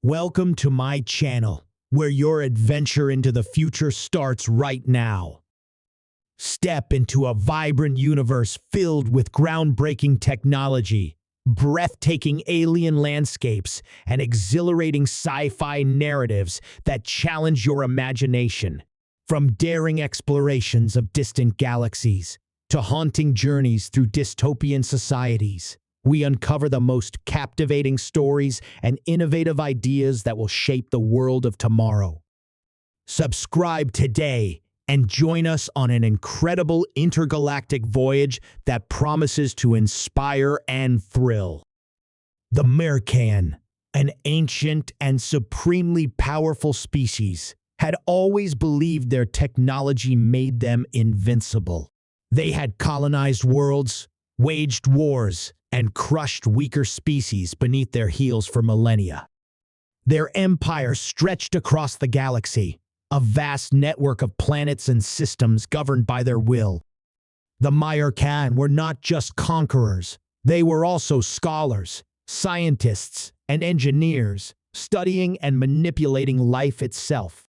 Welcome to my channel, where your adventure into the future starts right now. Step into a vibrant universe filled with groundbreaking technology, breathtaking alien landscapes, and exhilarating sci-fi narratives that challenge your imagination. From daring explorations of distant galaxies to haunting journeys through dystopian societies, we uncover the most captivating stories and innovative ideas that will shape the world of tomorrow. Subscribe today and join us on an incredible intergalactic voyage that promises to inspire and thrill. The Mercan, an ancient and supremely powerful species, had always believed their technology made them invincible. They had colonized worlds, waged wars, and crushed weaker species beneath their heels for millennia. Their empire stretched across the galaxy, a vast network of planets and systems governed by their will. The Mercan were not just conquerors, they were also scholars, scientists, and engineers, studying and manipulating life itself.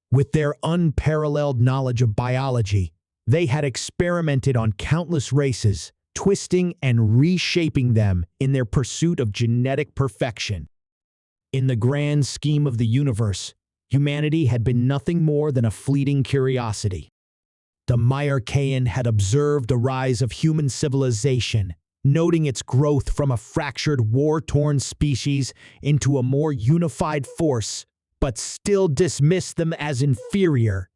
With their unparalleled knowledge of biology, they had experimented on countless races, twisting and reshaping them in their pursuit of genetic perfection. In the grand scheme of the universe, humanity had been nothing more than a fleeting curiosity. The Mercan had observed the rise of human civilization, noting its growth from a fractured, war-torn species into a more unified force, but still dismissed them as inferior.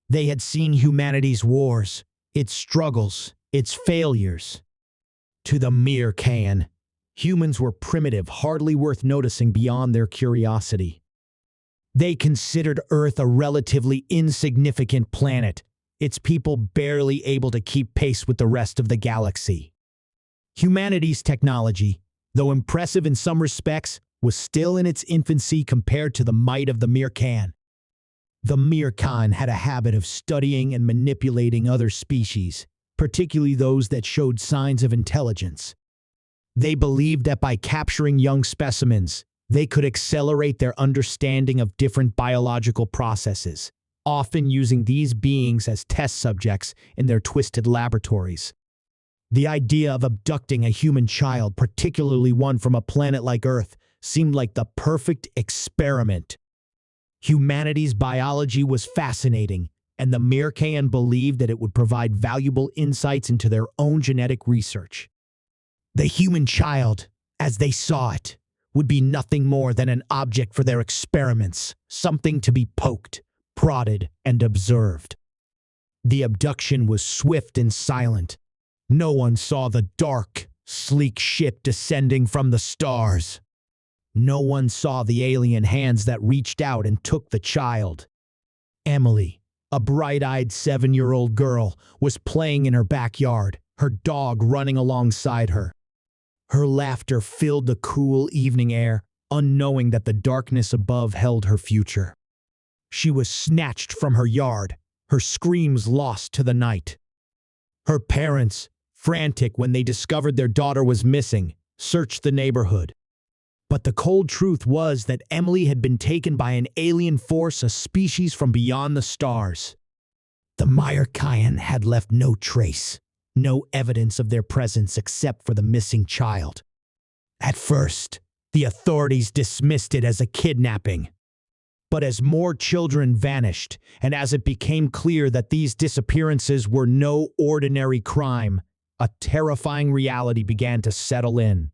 They had seen humanity's wars, its struggles, its failures. To the Mercan, humans were primitive, hardly worth noticing beyond their curiosity. They considered Earth a relatively insignificant planet, its people barely able to keep pace with the rest of the galaxy. Humanity's technology, though impressive in some respects, was still in its infancy compared to the might of the Mercan. The Mercan had a habit of studying and manipulating other species, particularly those that showed signs of intelligence. They believed that by capturing young specimens, they could accelerate their understanding of different biological processes, often using these beings as test subjects in their twisted laboratories. The idea of abducting a human child, particularly one from a planet like Earth, seemed like the perfect experiment. Humanity's biology was fascinating, and the Mercan believed that it would provide valuable insights into their own genetic research. The human child, as they saw it, would be nothing more than an object for their experiments, something to be poked, prodded, and observed. The abduction was swift and silent. No one saw the dark, sleek ship descending from the stars. No one saw the alien hands that reached out and took the child. Emily, a bright-eyed 7-year-old girl, was playing in her backyard, her dog running alongside her. Her laughter filled the cool evening air, unknowing that the darkness above held her future. She was snatched from her yard, her screams lost to the night. Her parents, frantic when they discovered their daughter was missing, searched the neighborhood. But the cold truth was that Emily had been taken by an alien force, a species from beyond the stars. The Mercan had left no trace, no evidence of their presence except for the missing child. At first, the authorities dismissed it as a kidnapping. But as more children vanished, and as it became clear that these disappearances were no ordinary crime, a terrifying reality began to settle in.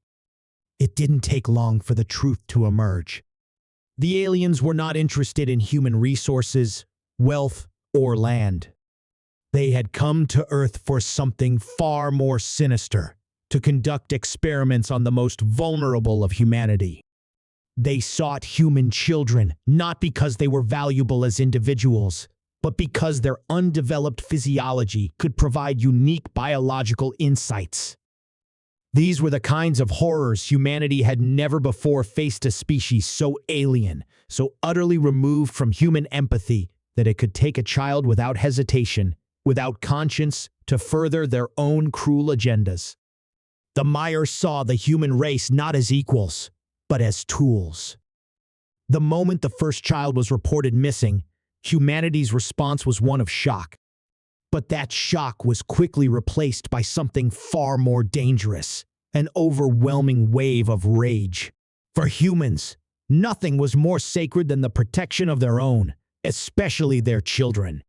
It didn't take long for the truth to emerge. The aliens were not interested in human resources, wealth, or land. They had come to Earth for something far more sinister, to conduct experiments on the most vulnerable of humanity. They sought human children, not because they were valuable as individuals, but because their undeveloped physiology could provide unique biological insights. These were the kinds of horrors humanity had never before faced, a species so alien, so utterly removed from human empathy that it could take a child without hesitation, without conscience, to further their own cruel agendas. The Myers saw the human race not as equals, but as tools. The moment the first child was reported missing, humanity's response was one of shock. But that shock was quickly replaced by something far more dangerous, an overwhelming wave of rage. For humans, nothing was more sacred than the protection of their own, especially their children.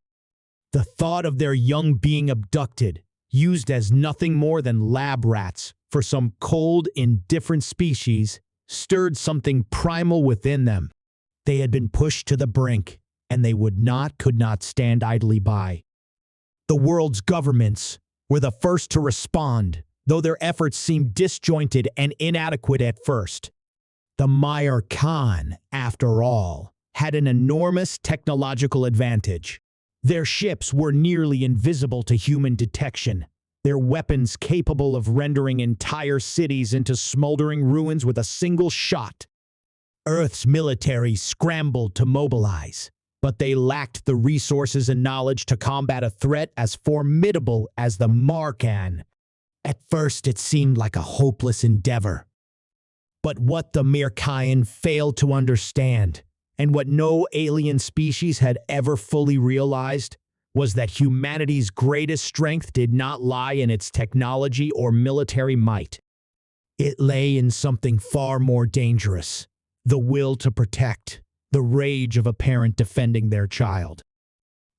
The thought of their young being abducted, used as nothing more than lab rats for some cold, indifferent species, stirred something primal within them. They had been pushed to the brink, and they could not stand idly by. The world's governments were the first to respond, though their efforts seemed disjointed and inadequate at first. The Meyer Khan, after all, had an enormous technological advantage. Their ships were nearly invisible to human detection, their weapons capable of rendering entire cities into smoldering ruins with a single shot. Earth's military scrambled to mobilize, but they lacked the resources and knowledge to combat a threat as formidable as the Markan. At first, it seemed like a hopeless endeavor. But what the Mirkayan failed to understand, and what no alien species had ever fully realized, was that humanity's greatest strength did not lie in its technology or military might. It lay in something far more dangerous, the will to protect, the rage of a parent defending their child.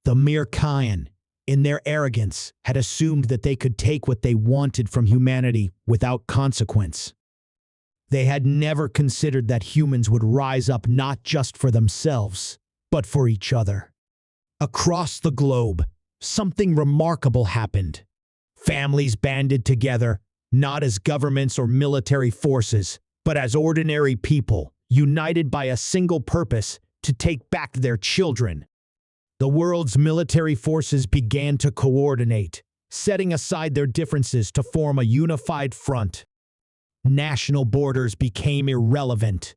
The Mirkayan, in their arrogance, had assumed that they could take what they wanted from humanity without consequence. They had never considered that humans would rise up not just for themselves, but for each other. Across the globe, something remarkable happened. Families banded together, not as governments or military forces, but as ordinary people, united by a single purpose: to take back their children. The world's military forces began to coordinate, setting aside their differences to form a unified front. National borders became irrelevant.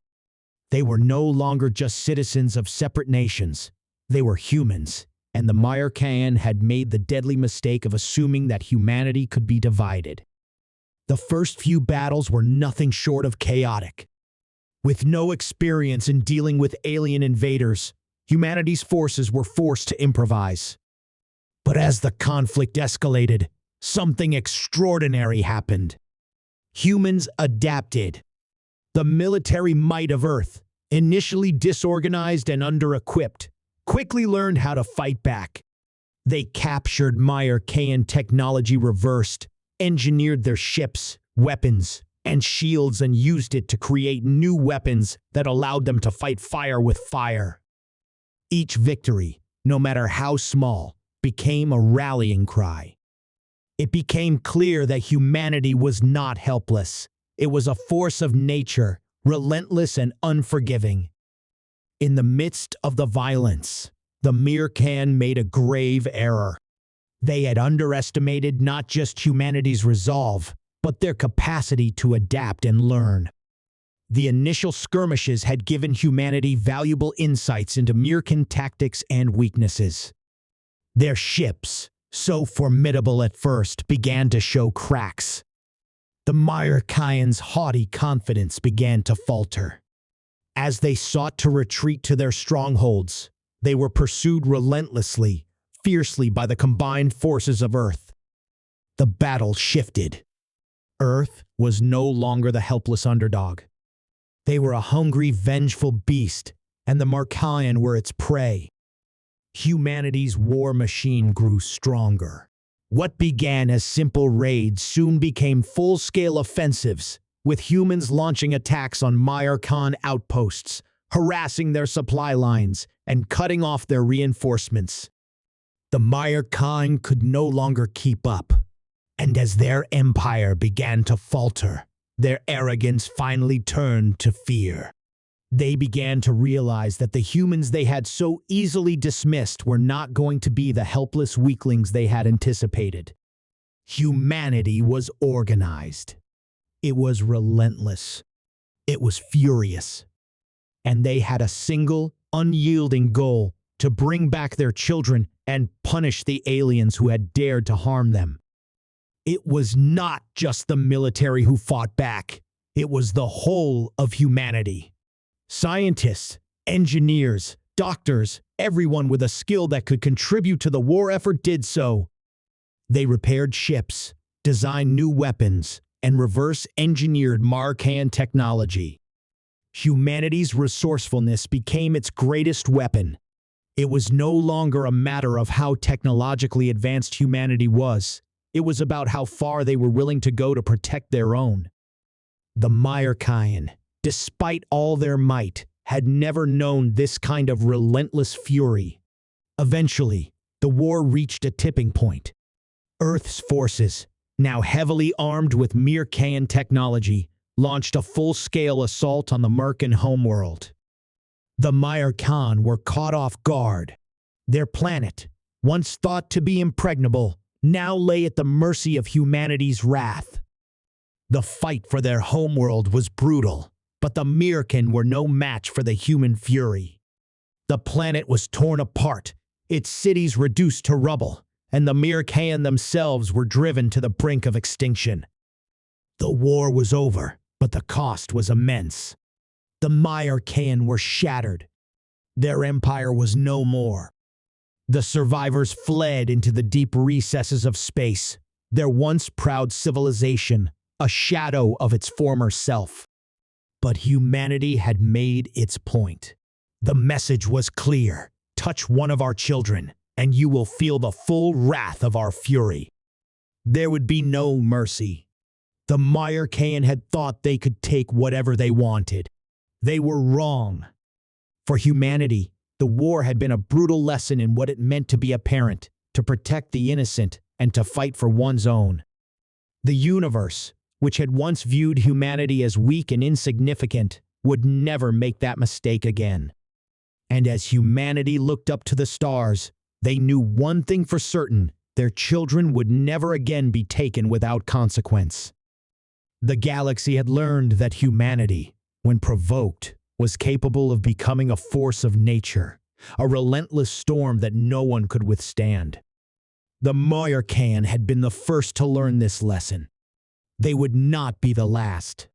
They were no longer just citizens of separate nations. They were humans, and the Mirkayan had made the deadly mistake of assuming that humanity could be divided. The first few battles were nothing short of chaotic. With no experience in dealing with alien invaders, humanity's forces were forced to improvise. But as the conflict escalated, something extraordinary happened. Humans adapted. The military might of Earth, initially disorganized and under-equipped, quickly learned how to fight back. They captured Mirkayan technology reversed, engineered their ships, weapons, and shields, and used it to create new weapons that allowed them to fight fire with fire. Each victory, no matter how small, became a rallying cry. It became clear that humanity was not helpless. It was a force of nature, relentless and unforgiving. In the midst of the violence, the Mirkayan made a grave error. They had underestimated not just humanity's resolve, but their capacity to adapt and learn. The initial skirmishes had given humanity valuable insights into Mirkan tactics and weaknesses. Their ships, so formidable at first, began to show cracks. The Mirkayan's haughty confidence began to falter. As they sought to retreat to their strongholds, they were pursued relentlessly, fiercely by the combined forces of Earth. The battle shifted. Earth was no longer the helpless underdog. They were a hungry, vengeful beast, and the Mirkayan were its prey. Humanity's war machine grew stronger. What began as simple raids soon became full-scale offensives, with humans launching attacks on Mirkan outposts, harassing their supply lines, and cutting off their reinforcements. The Mirkan could no longer keep up, and as their empire began to falter, their arrogance finally turned to fear. They began to realize that the humans they had so easily dismissed were not going to be the helpless weaklings they had anticipated. Humanity was organized. It was relentless. It was furious. And they had a single, unyielding goal: to bring back their children and punish the aliens who had dared to harm them. It was not just the military who fought back. It was the whole of humanity. Scientists, Engineers, doctors, everyone with a skill that could contribute to the war effort did so. They repaired ships, designed new weapons, and reverse-engineered Markan technology. Humanity's resourcefulness became its greatest weapon. It was no longer a matter of how technologically advanced humanity was. It was about how far they were willing to go to protect their own. The Markan, despite all their might, had never known this kind of relentless fury. Eventually, the war reached a tipping point. Earth's forces, now heavily armed with Markan technology, launched a full-scale assault on the Markan homeworld. The Markan were caught off guard. Their planet, once thought to be impregnable, now lay at the mercy of humanity's wrath. The fight for their homeworld was brutal, but the Markan were no match for the human fury. The planet was torn apart, its cities reduced to rubble, and the Markan themselves were driven to the brink of extinction. The war was over, but the cost was immense. The Markan were shattered. Their empire was no more. The survivors fled into the deep recesses of space, their once proud civilization, a shadow of its former self. But humanity had made its point. The message was clear: touch one of our children, and you will feel the full wrath of our fury. There would be no mercy. The Markan had thought they could take whatever they wanted. They were wrong. For humanity, the war had been a brutal lesson in what it meant to be a parent, to protect the innocent, and to fight for one's own. The universe, which had once viewed humanity as weak and insignificant, would never make that mistake again. And as humanity looked up to the stars, they knew one thing for certain: their children would never again be taken without consequence. The galaxy had learned that humanity, when provoked, was capable of becoming a force of nature, a relentless storm that no one could withstand. The Markan had been the first to learn this lesson. They would not be the last.